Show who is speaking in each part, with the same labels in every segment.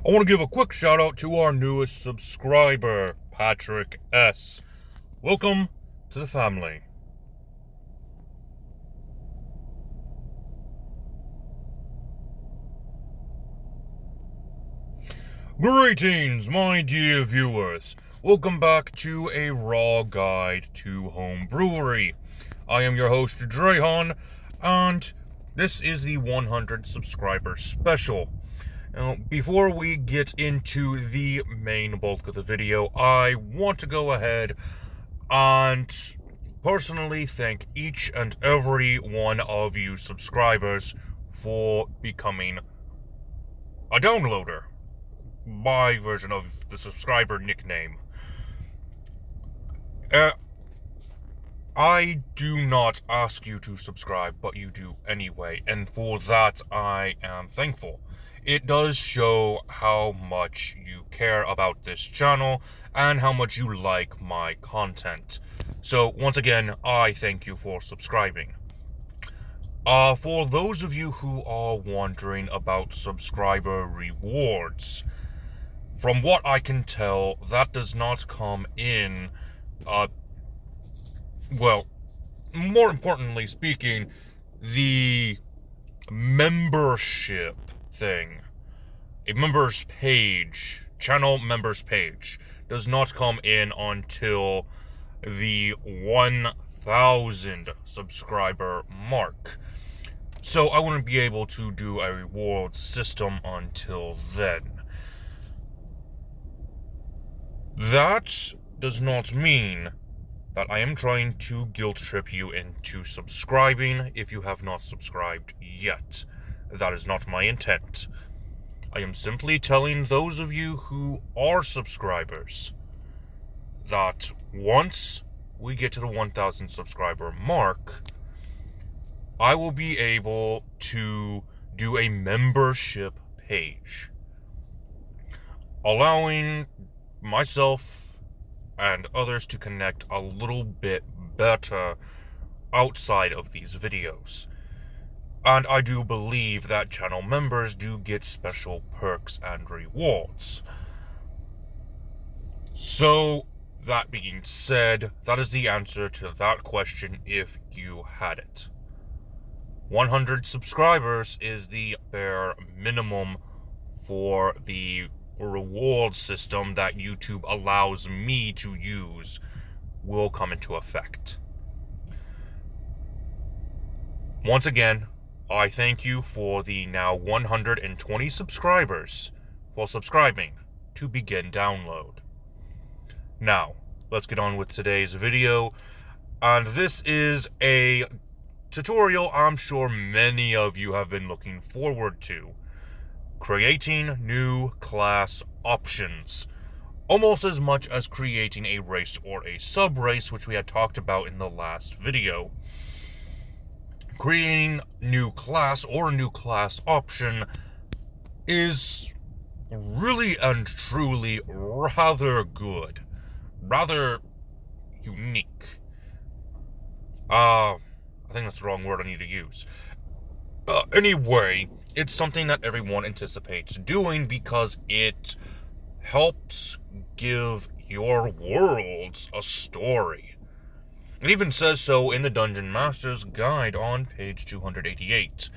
Speaker 1: I want to give a quick shout out to our newest subscriber, Patrick S. Welcome to the family. Greetings, my dear viewers. Welcome back to a raw guide to Homebrewery. I am your host, Drehan, and this is the 100 subscriber special. Now, before we get into the main bulk of the video, I want to go ahead and personally thank each and every one of you subscribers for becoming a downloader. My version of the subscriber nickname. I do not ask you to subscribe, but you do anyway, and for that I am thankful. It does show how much you care about this channel and how much you like my content. So once again, I thank you for subscribing. For those of you who are wondering about subscriber rewards, from what I can tell, that does not come in, well, more importantly speaking, the membership thing. A members page, channel members page, does not come in until the 1,000 subscriber mark. So I wouldn't be able to do a reward system until then. That does not mean that I am trying to guilt trip you into subscribing if you have not subscribed yet. That is not my intent. I am simply telling those of you who are subscribers that once we get to the 1,000 subscriber mark, I will be able to do a membership page, allowing myself and others to connect a little bit better outside of these videos. And I do believe that channel members do get special perks and rewards. So, that being said, that is the answer to that question if you had it. 100 subscribers is the bare minimum for the reward system that YouTube allows me to use will come into effect. Once again, I thank you for the now 120 subscribers for subscribing to begin download. Now, let's get on with today's video, and this is a tutorial I'm sure many of you have been looking forward to. Creating new class options, almost as much as creating a race or a sub-race, which we had talked about in the last video. Creating new class or a new class option is really and truly rather good, rather unique. I think that's the wrong word I need to use. Anyway, it's something that everyone anticipates doing because it helps give your worlds a story. It even says so in the Dungeon Master's Guide on page 288,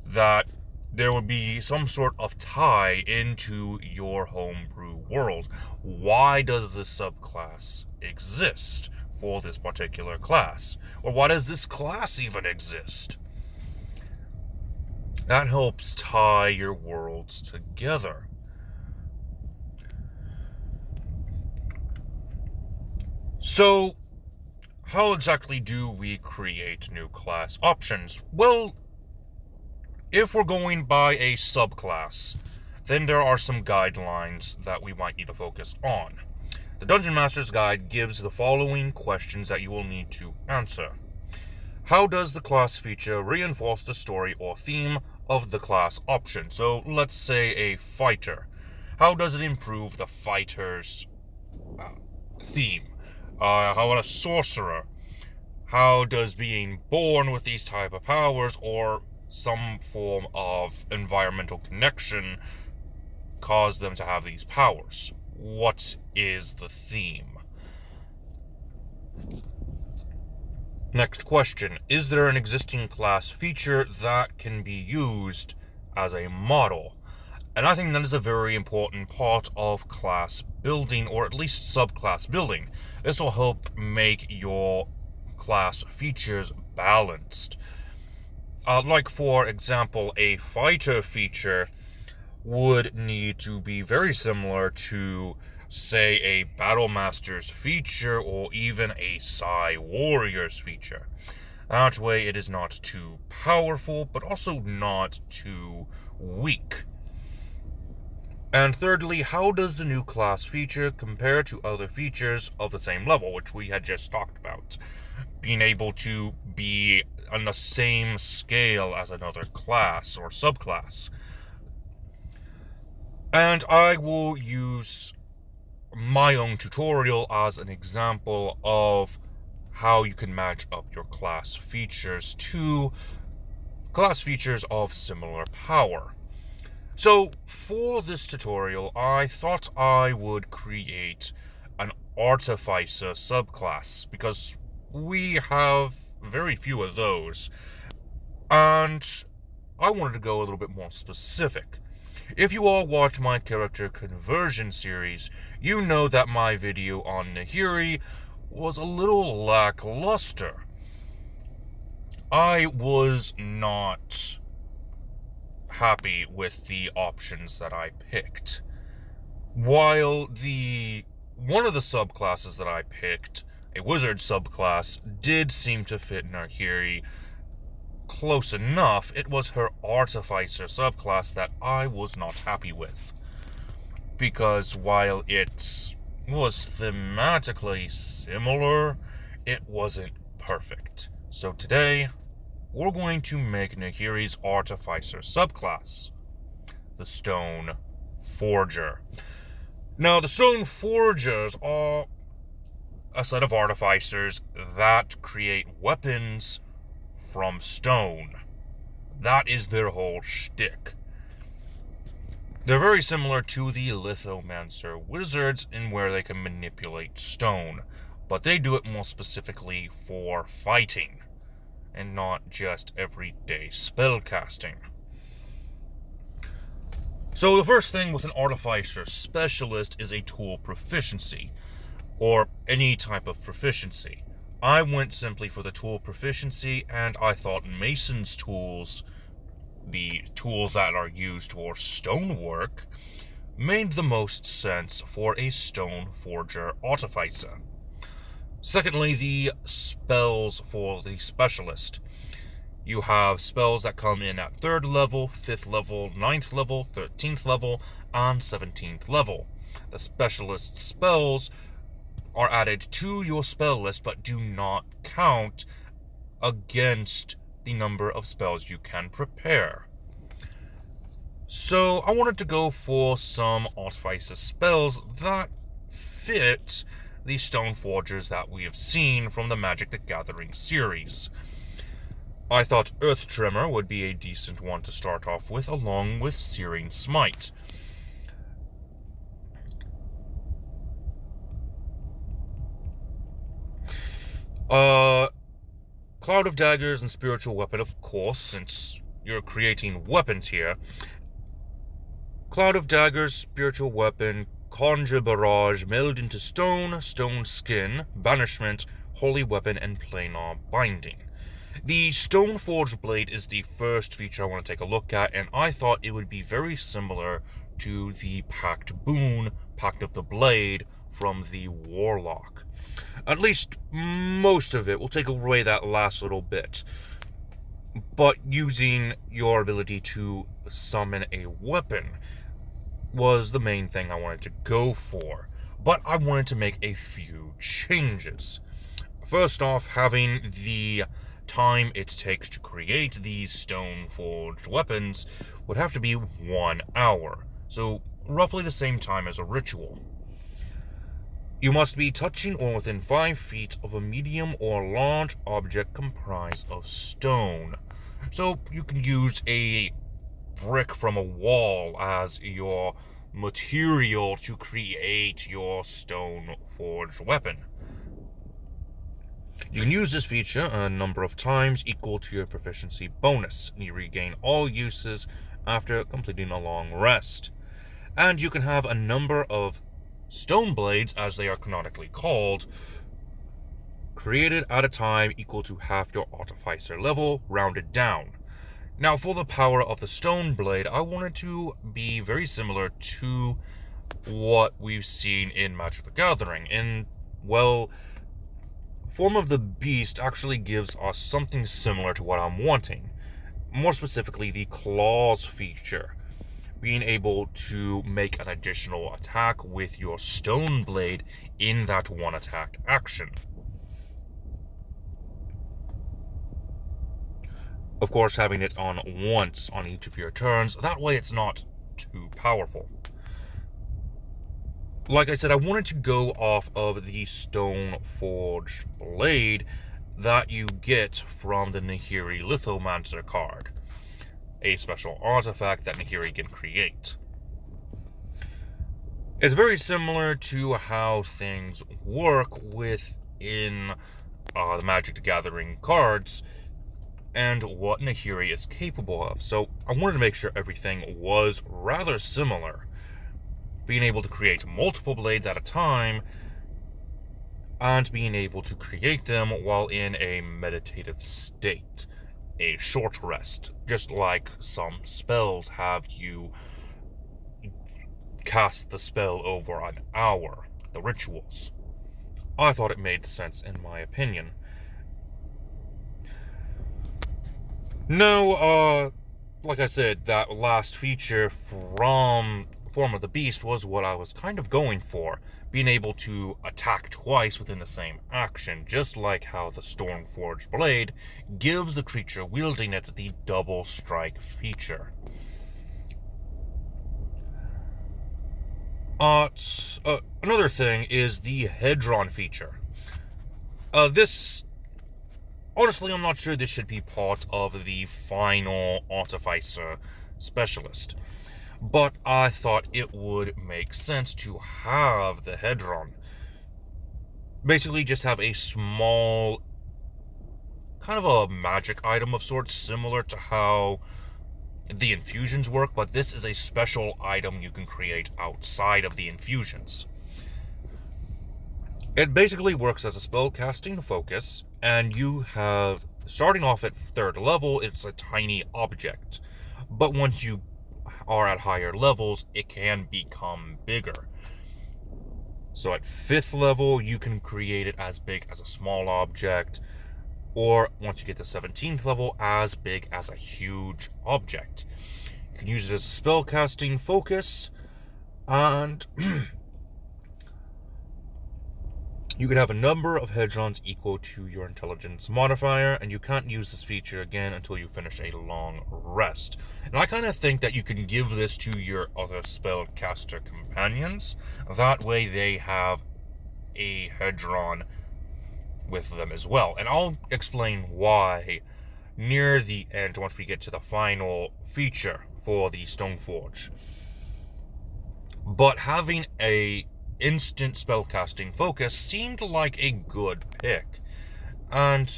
Speaker 1: that there would be some sort of tie into your homebrew world. Why does this subclass exist for this particular class? Or why does this class even exist? That helps tie your worlds together. So, how exactly do we create new class options? Well, if we're going by a subclass, then there are some guidelines that we might need to focus on. The Dungeon Master's Guide gives the following questions that you will need to answer. How does the class feature reinforce the story or theme of the class option? So let's say a fighter. How does it improve the fighter's theme? How about a sorcerer? How does being born with these type of powers or some form of environmental connection cause them to have these powers? What is the theme? Next question. Is there an existing class feature that can be used as a model? And I think that is a very important part of class building, or at least subclass building. This will help make your class features balanced. Like, for example, a fighter feature would need to be very similar to, say, a Battle Master's feature or even a Psi Warrior's feature. That way it is not too powerful, but also not too weak. And thirdly, how does the new class feature compare to other features of the same level, which we had just talked about? Being able to be on the same scale as another class or subclass. And I will use my own tutorial as an example of how you can match up your class features to class features of similar power. So, for this tutorial, I thought I would create an Artificer subclass, because we have very few of those, and I wanted to go a little bit more specific. If you all watch my character conversion series, you know that my video on Nahiri was a little lackluster. I was not happy with the options that I picked. While one of the subclasses that I picked, a wizard subclass, did seem to fit Nahiri close enough, it was her Artificer subclass that I was not happy with. Because while it was thematically similar, it wasn't perfect. So today, we're going to make Nahiri's Artificer subclass, the Stone Forger. Now, the Stone Forgers are a set of artificers that create weapons from stone. That is their whole shtick. They're very similar to the Lithomancer wizards in where they can manipulate stone, but they do it more specifically for fighting, and not just everyday spellcasting. So the first thing with an Artificer Specialist is a tool proficiency, or any type of proficiency. I went simply for the tool proficiency, and I thought Mason's tools, the tools that are used for stonework, made the most sense for a Stone Forger Artificer. Secondly, the spells for the Specialist. You have spells that come in at 3rd level, 5th level, 9th level, 13th level, and 17th level. The Specialist spells are added to your spell list, but do not count against the number of spells you can prepare. So I wanted to go for some Artificer spells that fit the Stone Forgers that we have seen from the Magic the Gathering series. I thought Earth Tremor would be a decent one to start off with, along with Searing Smite. Cloud of Daggers and Spiritual Weapon, of course, since you're creating weapons here. Cloud of Daggers, Spiritual Weapon, Conjure Barrage, Meld into Stone, Stone Skin, Banishment, Holy Weapon, and Planar Binding. The Stoneforge Blade is the first feature I want to take a look at, and I thought it would be very similar to the Pact Boon, Pact of the Blade, from the Warlock. At least most of it. Will take away that last little bit. But using your ability to summon a weapon was the main thing I wanted to go for. But I wanted to make a few changes. First off, having the time it takes to create these stone-forged weapons would have to be 1 hour. So roughly the same time as a ritual. You must be touching or within 5 feet of a medium or large object comprised of stone. So you can use a brick from a wall as your material to create your stone forged weapon. You can use this feature a number of times equal to your proficiency bonus, and you regain all uses after completing a long rest. And you can have a number of stone blades, as they are canonically called, created at a time equal to half your artificer level, rounded down. Now, for the power of the stone blade, I wanted to be very similar to what we've seen in Magic the Gathering. Form of the Beast actually gives us something similar to what I'm wanting. More specifically, the Claws feature. Being able to make an additional attack with your stone blade in that one attack action. Of course, having it on once on each of your turns, that way it's not too powerful. Like I said, I wanted to go off of the stone forged blade that you get from the Nahiri Lithomancer card, a special artifact that Nahiri can create. It's very similar to how things work within the Magic the Gathering cards and what Nahiri is capable of. So I wanted to make sure everything was rather similar. Being able to create multiple blades at a time, and being able to create them while in a meditative state. A short rest, just like some spells have you cast the spell over an hour, the rituals. I thought it made sense in my opinion. No, like I said, that last feature from Form of the Beast was what I was kind of going for. Being able to attack twice within the same action, just like how the Stormforged Blade gives the creature wielding it the double strike feature. Another thing is the Hedron feature. Honestly, I'm not sure this should be part of the final Artificer Specialist, but I thought it would make sense to have the Hedron. Basically, just have a small, kind of a magic item of sorts, similar to how the infusions work, but this is a special item you can create outside of the infusions. It basically works as a spellcasting focus, and you have, starting off at 3rd level, it's a tiny object. But once you are at higher levels, it can become bigger. So at 5th level, you can create it as big as a small object, or once you get to 17th level, as big as a huge object. You can use it as a spellcasting focus, and you can have a number of Hedrons equal to your intelligence modifier, and you can't use this feature again until you finish a long rest. And I kind of think that you can give this to your other spellcaster companions. That way they have a Hedron with them as well. And I'll explain why near the end once we get to the final feature for the Stoneforge. But having a instant spellcasting focus seemed like a good pick. And,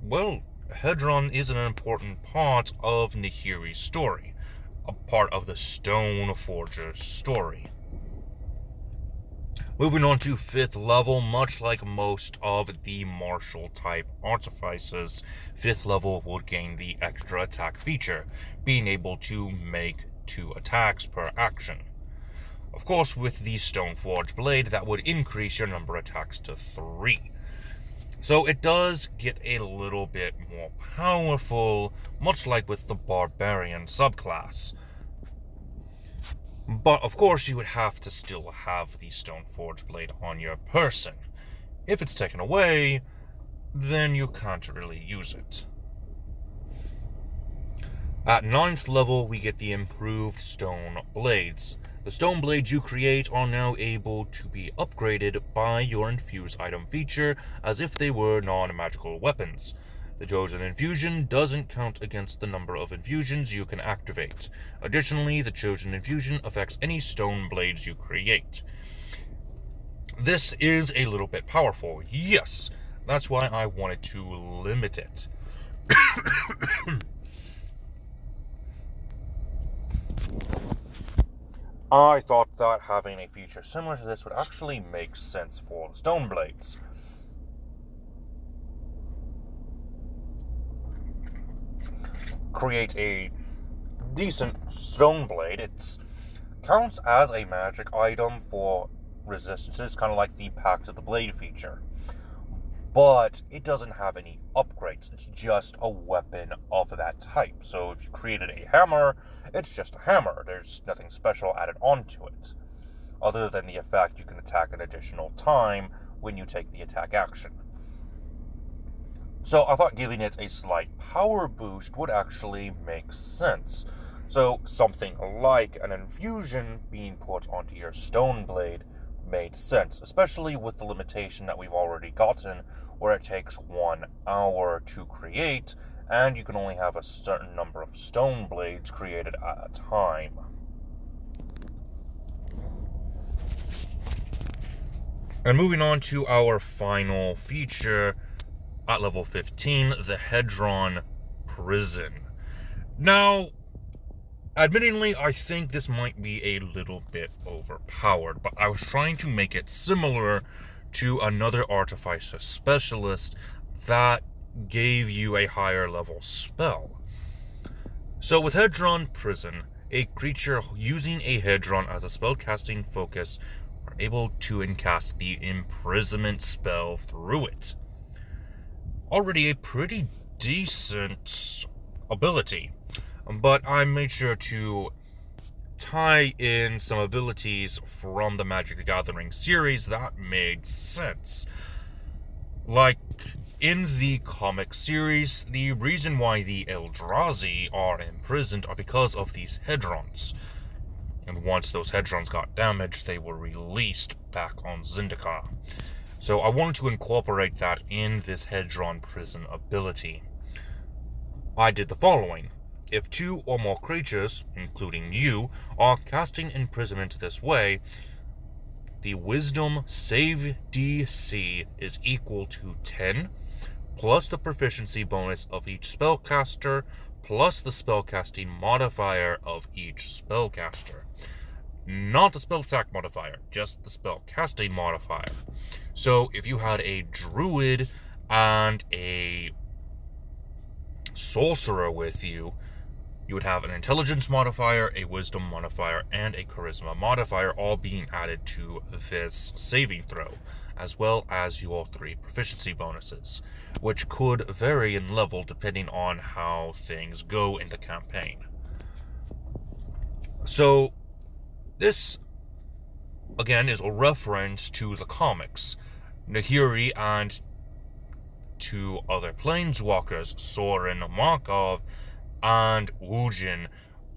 Speaker 1: well, Hedron is an important part of Nahiri's story. A part of the Stoneforger's story. Moving on to 5th level, much like most of the martial type artificers, 5th level will gain the extra attack feature, being able to make 2 attacks per action. Of course, with the Stoneforged Blade, that would increase your number of attacks to 3. So it does get a little bit more powerful, much like with the Barbarian subclass. But, of course, you would have to still have the Stoneforged Blade on your person. If it's taken away, then you can't really use it. At 9th level, we get the improved Stone Blades. The Stone Blades you create are now able to be upgraded by your Infuse item feature as if they were non-magical weapons. The chosen infusion doesn't count against the number of infusions you can activate. Additionally, the chosen infusion affects any stone blades you create. This is a little bit powerful, yes. That's why I wanted to limit it. I thought that having a feature similar to this would actually make sense for the stone blades. Create a decent stone blade. It counts as a magic item for resistances, kind of like the Pact of the Blade feature. But it doesn't have any upgrades. It's just a weapon of that type. So if you created a hammer, it's just a hammer. There's nothing special added onto it, other than the effect you can attack an additional time when you take the attack action. So I thought giving it a slight power boost would actually make sense. So something like an infusion being put onto your stone blade made sense, especially with the limitation that we've already gotten, where it takes 1 hour to create, and you can only have a certain number of stone blades created at a time. And moving on to our final feature, at level 15, the Hedron Prison. Now, admittingly, I think this might be a little bit overpowered, but I was trying to make it similar to another Artificer Specialist that gave you a higher level spell. So with Hedron Prison, a creature using a Hedron as a spellcasting focus are able to encast the Imprisonment spell through it. Already a pretty decent ability, but I made sure to tie in some abilities from the Magic the Gathering series that made sense. Like, in the comic series, the reason why the Eldrazi are imprisoned are because of these Hedrons. And once those Hedrons got damaged, they were released back on Zendikar. So I wanted to incorporate that in this Hedron Prison ability. I did the following. If 2 or more creatures, including you, are casting imprisonment this way, the Wisdom save DC is equal to 10, plus the proficiency bonus of each spellcaster, plus the spellcasting modifier of each spellcaster. Not the spell attack modifier, just the spellcasting modifier. So if you had a druid and a sorcerer with you, you would have an intelligence modifier, a wisdom modifier, and a charisma modifier all being added to this saving throw, as well as your 3 proficiency bonuses, which could vary in level depending on how things go in the campaign. So this, again, is a reference to the comics. Nahiri and 2 other planeswalkers, Sorin Markov and Wujin,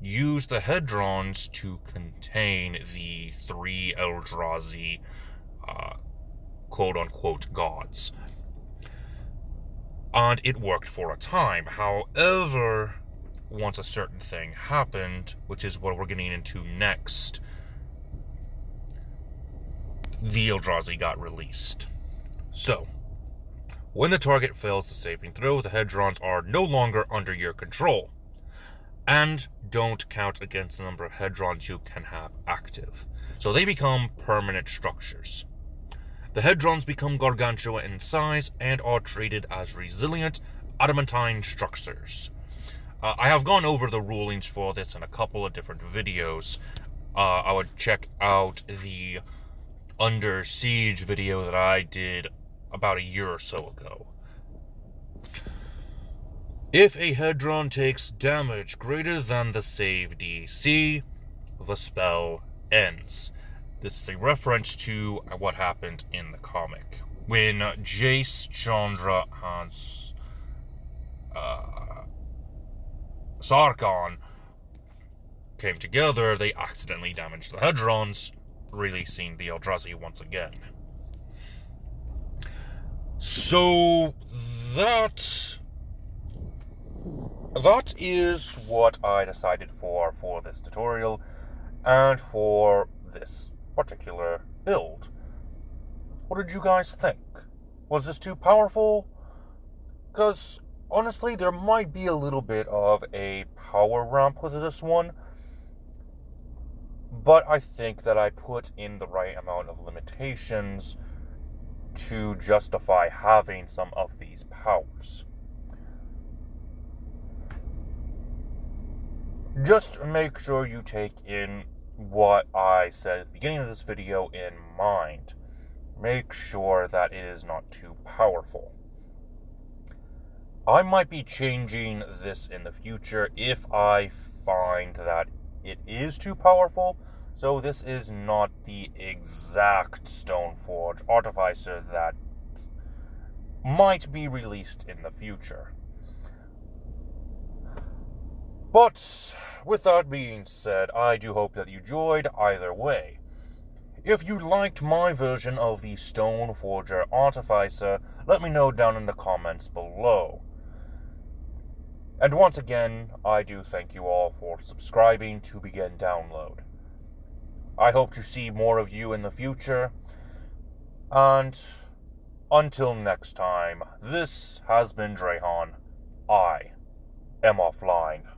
Speaker 1: use the Hedrons to contain the 3 Eldrazi quote-unquote gods. And it worked for a time. However, once a certain thing happened, which is what we're getting into next, the Eldrazi got released. So, when the target fails the saving throw, the Hedrons are no longer under your control, and don't count against the number of Hedrons you can have active. So they become permanent structures. The Hedrons become gargantua in size and are treated as resilient adamantine structures. I have gone over the rulings for this in a couple of different videos. I would check out the Under Siege video that I did about a year or so ago. If a Hedron takes damage greater than the save DC, the spell ends. This is a reference to what happened in the comic. When Jace, Chandra, and Sarkhan came together, they accidentally damaged the Hedrons, releasing the Eldrazi once again. So that that is what I decided for this tutorial and for this particular build. What did you guys think? Was this too powerful? Because honestly, there might be a little bit of a power ramp with this one, but I think that I put in the right amount of limitations to justify having some of these powers. Just make sure you take in what I said at the beginning of this video in mind. Make sure that it is not too powerful. I might be changing this in the future if I find that it is too powerful, so this is not the exact Stoneforge Artificer that might be released in the future. But with that being said, I do hope that you enjoyed either way. If you liked my version of the Stoneforger Artificer, let me know down in the comments below. And once again, I do thank you all for subscribing to begin download. I hope to see more of you in the future, and until next time, this has been Drehan. I am offline.